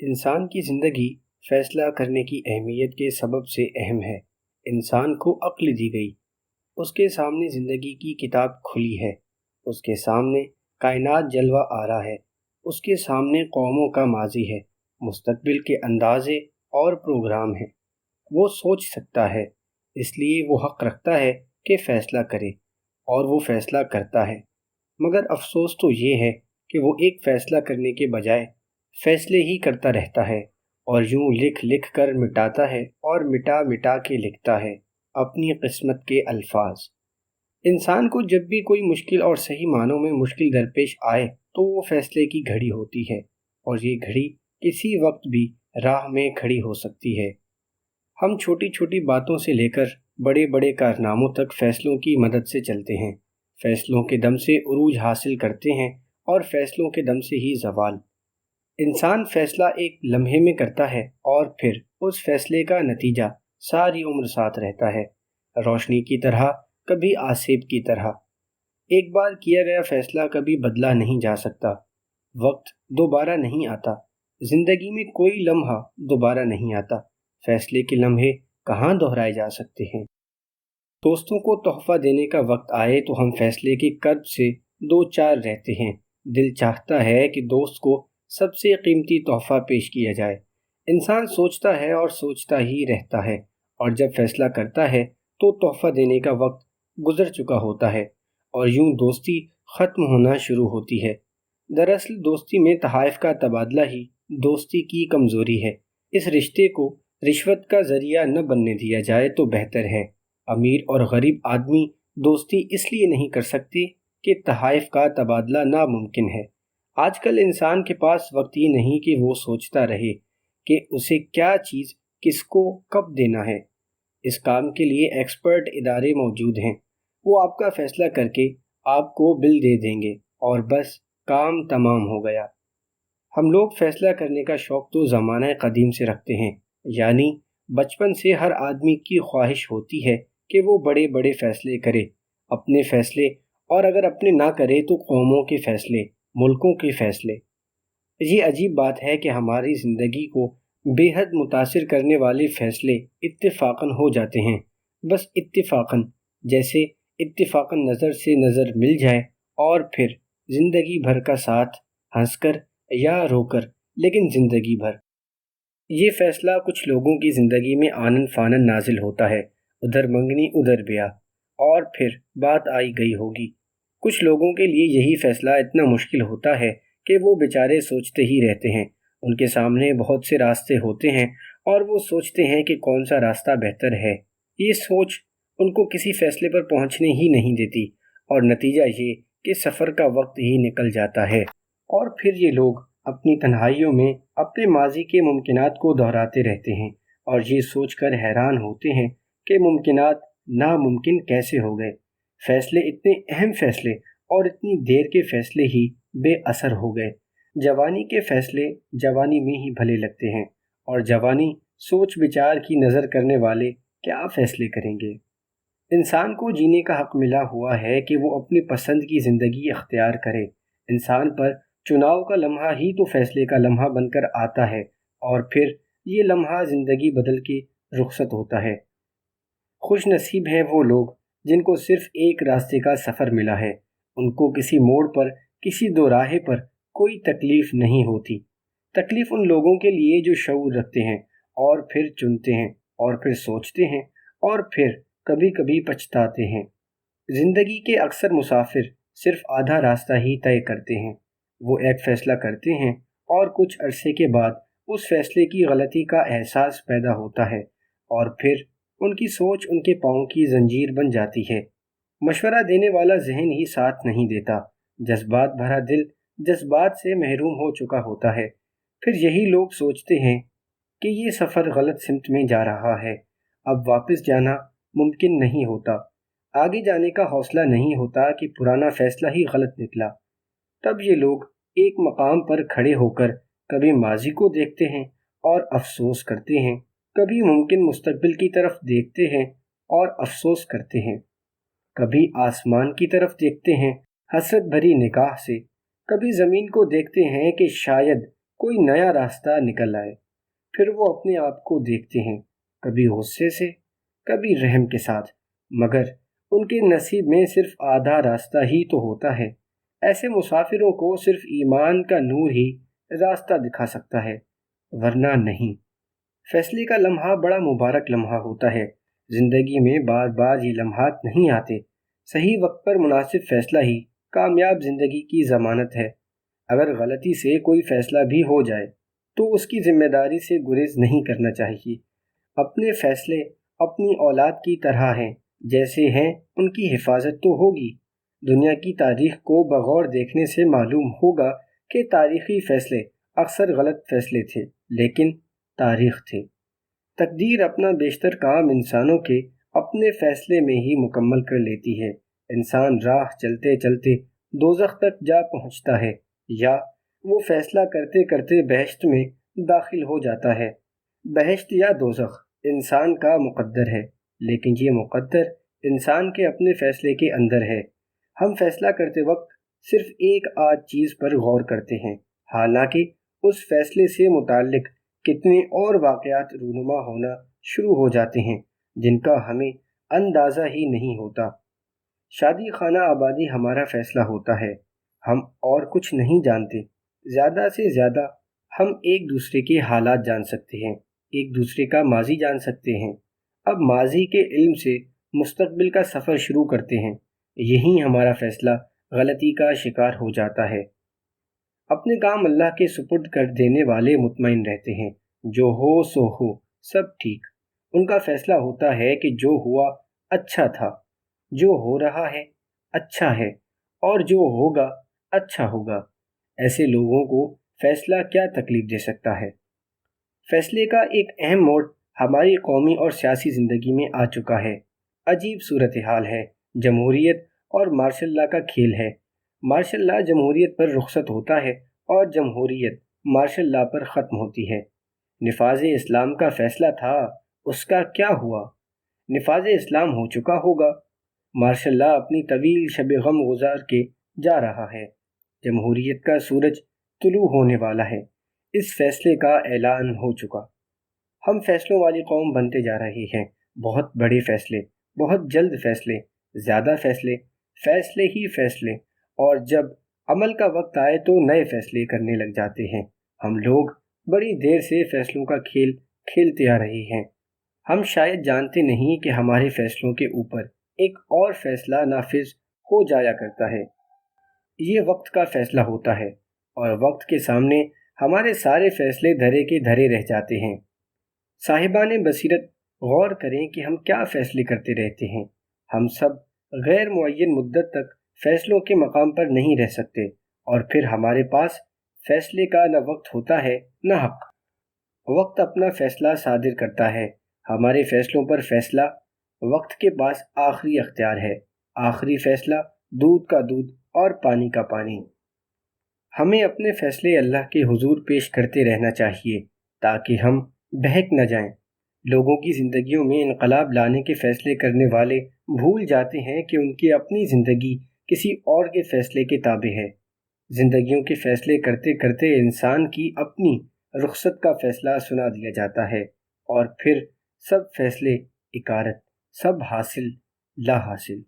انسان کی زندگی فیصلہ کرنے کی اہمیت کے سبب سے اہم ہے۔ انسان کو عقل دی گئی، اس کے سامنے زندگی کی کتاب کھلی ہے، اس کے سامنے کائنات جلوہ آرا ہے، اس کے سامنے قوموں کا ماضی ہے، مستقبل کے اندازے اور پروگرام ہیں۔ وہ سوچ سکتا ہے، اس لیے وہ حق رکھتا ہے کہ فیصلہ کرے، اور وہ فیصلہ کرتا ہے۔ مگر افسوس تو یہ ہے کہ وہ ایک فیصلہ کرنے کے بجائے فیصلے ہی کرتا رہتا ہے، اور یوں لکھ لکھ کر مٹاتا ہے اور مٹا مٹا کے لکھتا ہے اپنی قسمت کے الفاظ۔ انسان کو جب بھی کوئی مشکل اور صحیح معنوں میں مشکل درپیش آئے تو وہ فیصلے کی گھڑی ہوتی ہے، اور یہ گھڑی کسی وقت بھی راہ میں کھڑی ہو سکتی ہے۔ ہم چھوٹی چھوٹی باتوں سے لے کر بڑے بڑے کارناموں تک فیصلوں کی مدد سے چلتے ہیں۔ فیصلوں کے دم سے عروج حاصل کرتے ہیں اور فیصلوں کے دم سے ہی زوال۔ انسان فیصلہ ایک لمحے میں کرتا ہے اور پھر اس فیصلے کا نتیجہ ساری عمر ساتھ رہتا ہے، روشنی کی طرح، کبھی آسیب کی طرح۔ ایک بار کیا گیا فیصلہ کبھی بدلا نہیں جا سکتا۔ وقت دوبارہ نہیں آتا، زندگی میں کوئی لمحہ دوبارہ نہیں آتا، فیصلے کے لمحے کہاں دہرائے جا سکتے ہیں۔ دوستوں کو تحفہ دینے کا وقت آئے تو ہم فیصلے کے کرب سے دو چار رہتے ہیں۔ دل چاہتا ہے کہ دوست کو سب سے قیمتی تحفہ پیش کیا جائے۔ انسان سوچتا ہے اور سوچتا ہی رہتا ہے، اور جب فیصلہ کرتا ہے تو تحفہ دینے کا وقت گزر چکا ہوتا ہے، اور یوں دوستی ختم ہونا شروع ہوتی ہے۔ دراصل دوستی میں تحائف کا تبادلہ ہی دوستی کی کمزوری ہے۔ اس رشتے کو رشوت کا ذریعہ نہ بننے دیا جائے تو بہتر ہے۔ امیر اور غریب آدمی دوستی اس لیے نہیں کر سکتے کہ تحائف کا تبادلہ ناممکن ہے۔ آج کل انسان کے پاس وقت ہی نہیں کہ وہ سوچتا رہے کہ اسے کیا چیز کس کو کب دینا ہے۔ اس کام کے لیے ایکسپرٹ ادارے موجود ہیں، وہ آپ کا فیصلہ کر کے آپ کو بل دے دیں گے اور بس کام تمام ہو گیا۔ ہم لوگ فیصلہ کرنے کا شوق تو زمانہ قدیم سے رکھتے ہیں، یعنی بچپن سے ہر آدمی کی خواہش ہوتی ہے کہ وہ بڑے بڑے فیصلے کرے، اپنے فیصلے، اور اگر اپنے نہ کرے تو قوموں کے فیصلے، ملکوں کے فیصلے۔ یہ عجیب بات ہے کہ ہماری زندگی کو بے حد متاثر کرنے والے فیصلے اتفاقاً ہو جاتے ہیں، بس اتفاقاً، جیسے اتفاقاً نظر سے نظر مل جائے، اور پھر زندگی بھر کا ساتھ، ہنس کر یا رو کر، لیکن زندگی بھر۔ یہ فیصلہ کچھ لوگوں کی زندگی میں آنن فانن نازل ہوتا ہے، ادھر منگنی ادھر بیاہ، اور پھر بات آئی گئی ہوگی۔ کچھ لوگوں کے لیے یہی فیصلہ اتنا مشکل ہوتا ہے کہ وہ بیچارے سوچتے ہی رہتے ہیں۔ ان کے سامنے بہت سے راستے ہوتے ہیں اور وہ سوچتے ہیں کہ کون سا راستہ بہتر ہے۔ یہ سوچ ان کو کسی فیصلے پر پہنچنے ہی نہیں دیتی، اور نتیجہ یہ کہ سفر کا وقت ہی نکل جاتا ہے، اور پھر یہ لوگ اپنی تنہائیوں میں اپنے ماضی کے ممکنات کو دہراتے رہتے ہیں، اور یہ سوچ کر حیران ہوتے ہیں کہ ممکنات ناممکن کیسے ہو گئے۔ فیصلے، اتنے اہم فیصلے اور اتنی دیر کے فیصلے ہی بے اثر ہو گئے۔ جوانی کے فیصلے جوانی میں ہی بھلے لگتے ہیں، اور جوانی سوچ بچار کی نظر کرنے والے کیا فیصلے کریں گے۔ انسان کو جینے کا حق ملا ہوا ہے کہ وہ اپنی پسند کی زندگی اختیار کرے۔ انسان پر چناؤ کا لمحہ ہی تو فیصلے کا لمحہ بن کر آتا ہے، اور پھر یہ لمحہ زندگی بدل کے رخصت ہوتا ہے۔ خوش نصیب ہیں وہ لوگ جن کو صرف ایک راستے کا سفر ملا ہے، ان کو کسی موڑ پر، کسی دو راہے پر کوئی تکلیف نہیں ہوتی۔ تکلیف ان لوگوں کے لیے جو شعور رکھتے ہیں، اور پھر چنتے ہیں، اور پھر سوچتے ہیں، اور پھر کبھی کبھی پچھتاتے ہیں۔ زندگی کے اکثر مسافر صرف آدھا راستہ ہی طے کرتے ہیں۔ وہ ایک فیصلہ کرتے ہیں اور کچھ عرصے کے بعد اس فیصلے کی غلطی کا احساس پیدا ہوتا ہے، اور پھر ان کی سوچ ان کے پاؤں کی زنجیر بن جاتی ہے۔ مشورہ دینے والا ذہن ہی ساتھ نہیں دیتا، جذبات بھرا دل جذبات سے محروم ہو چکا ہوتا ہے۔ پھر یہی لوگ سوچتے ہیں کہ یہ سفر غلط سمت میں جا رہا ہے، اب واپس جانا ممکن نہیں ہوتا، آگے جانے کا حوصلہ نہیں ہوتا کہ پرانا فیصلہ ہی غلط نکلا۔ تب یہ لوگ ایک مقام پر کھڑے ہو کر کبھی ماضی کو دیکھتے ہیں اور افسوس کرتے ہیں، کبھی ممکن مستقبل کی طرف دیکھتے ہیں اور افسوس کرتے ہیں، کبھی آسمان کی طرف دیکھتے ہیں حسرت بھری نگاہ سے، کبھی زمین کو دیکھتے ہیں کہ شاید کوئی نیا راستہ نکل آئے، پھر وہ اپنے آپ کو دیکھتے ہیں، کبھی غصے سے، کبھی رحم کے ساتھ، مگر ان کے نصیب میں صرف آدھا راستہ ہی تو ہوتا ہے۔ ایسے مسافروں کو صرف ایمان کا نور ہی راستہ دکھا سکتا ہے، ورنہ نہیں۔ فیصلے کا لمحہ بڑا مبارک لمحہ ہوتا ہے۔ زندگی میں بار بار یہ لمحات نہیں آتے۔ صحیح وقت پر مناسب فیصلہ ہی کامیاب زندگی کی ضمانت ہے۔ اگر غلطی سے کوئی فیصلہ بھی ہو جائے تو اس کی ذمہ داری سے گریز نہیں کرنا چاہیے۔ اپنے فیصلے اپنی اولاد کی طرح ہیں، جیسے ہیں ان کی حفاظت تو ہوگی۔ دنیا کی تاریخ کو بغور دیکھنے سے معلوم ہوگا کہ تاریخی فیصلے اکثر غلط فیصلے تھے، لیکن تاریخ تھے۔ تقدیر اپنا بیشتر کام انسانوں کے اپنے فیصلے میں ہی مکمل کر لیتی ہے۔ انسان راہ چلتے چلتے دوزخ تک جا پہنچتا ہے، یا وہ فیصلہ کرتے کرتے بہشت میں داخل ہو جاتا ہے۔ بہشت یا دوزخ انسان کا مقدر ہے، لیکن یہ مقدر انسان کے اپنے فیصلے کے اندر ہے۔ ہم فیصلہ کرتے وقت صرف ایک آدھ چیز پر غور کرتے ہیں، حالانکہ اس فیصلے سے متعلق کتنے اور واقعات رونما ہونا شروع ہو جاتے ہیں جن کا ہمیں اندازہ ہی نہیں ہوتا۔ شادی خانہ آبادی ہمارا فیصلہ ہوتا ہے۔ ہم اور کچھ نہیں جانتے، زیادہ سے زیادہ ہم ایک دوسرے کے حالات جان سکتے ہیں، ایک دوسرے کا ماضی جان سکتے ہیں۔ اب ماضی کے علم سے مستقبل کا سفر شروع کرتے ہیں، یہی ہمارا فیصلہ غلطی کا شکار ہو جاتا ہے۔ اپنے کام اللہ کے سپرد کر دینے والے مطمئن رہتے ہیں، جو ہو سو ہو، سب ٹھیک۔ ان کا فیصلہ ہوتا ہے کہ جو ہوا اچھا تھا، جو ہو رہا ہے اچھا ہے، اور جو ہوگا اچھا ہوگا۔ ایسے لوگوں کو فیصلہ کیا تکلیف دے سکتا ہے؟ فیصلے کا ایک اہم موڑ ہماری قومی اور سیاسی زندگی میں آ چکا ہے۔ عجیب صورتحال ہے۔ جمہوریت اور مارشل لاء کا کھیل ہے۔ مارشل لاء جمہوریت پر رخصت ہوتا ہے اور جمہوریت مارشل لاء پر ختم ہوتی ہے۔ نفاذ اسلام کا فیصلہ تھا، اس کا کیا ہوا؟ نفاذ اسلام ہو چکا ہوگا۔ مارشل لاء اپنی طویل شب غم گزار کے جا رہا ہے۔ جمہوریت کا سورج طلوع ہونے والا ہے۔ اس فیصلے کا اعلان ہو چکا۔ ہم فیصلوں والی قوم بنتے جا رہے ہیں۔ بہت بڑے فیصلے، بہت جلد فیصلے، زیادہ فیصلے، فیصلے ہی فیصلے، اور جب عمل کا وقت آئے تو نئے فیصلے کرنے لگ جاتے ہیں۔ ہم لوگ بڑی دیر سے فیصلوں کا کھیل کھیلتے آ رہے ہیں۔ ہم شاید جانتے نہیں کہ ہمارے فیصلوں کے اوپر ایک اور فیصلہ نافذ ہو جایا کرتا ہے۔ یہ وقت کا فیصلہ ہوتا ہے، اور وقت کے سامنے ہمارے سارے فیصلے دھرے کے دھرے رہ جاتے ہیں۔ صاحبان بصیرت غور کریں کہ ہم کیا فیصلے کرتے رہتے ہیں۔ ہم سب غیر معین مدت تک فیصلوں کے مقام پر نہیں رہ سکتے، اور پھر ہمارے پاس فیصلے کا نہ وقت ہوتا ہے نہ حق۔ وقت اپنا فیصلہ صادر کرتا ہے، ہمارے فیصلوں پر فیصلہ وقت کے پاس آخری اختیار ہے۔ آخری فیصلہ دودھ کا دودھ اور پانی کا پانی۔ ہمیں اپنے فیصلے اللہ کے حضور پیش کرتے رہنا چاہیے تاکہ ہم بہک نہ جائیں۔ لوگوں کی زندگیوں میں انقلاب لانے کے فیصلے کرنے والے بھول جاتے ہیں کہ ان کی اپنی زندگی کسی اور کے فیصلے کے تابع ہے۔ زندگیوں کے فیصلے کرتے کرتے انسان کی اپنی رخصت کا فیصلہ سنا دیا جاتا ہے، اور پھر سب فیصلے اکارت، سب حاصل لا حاصل۔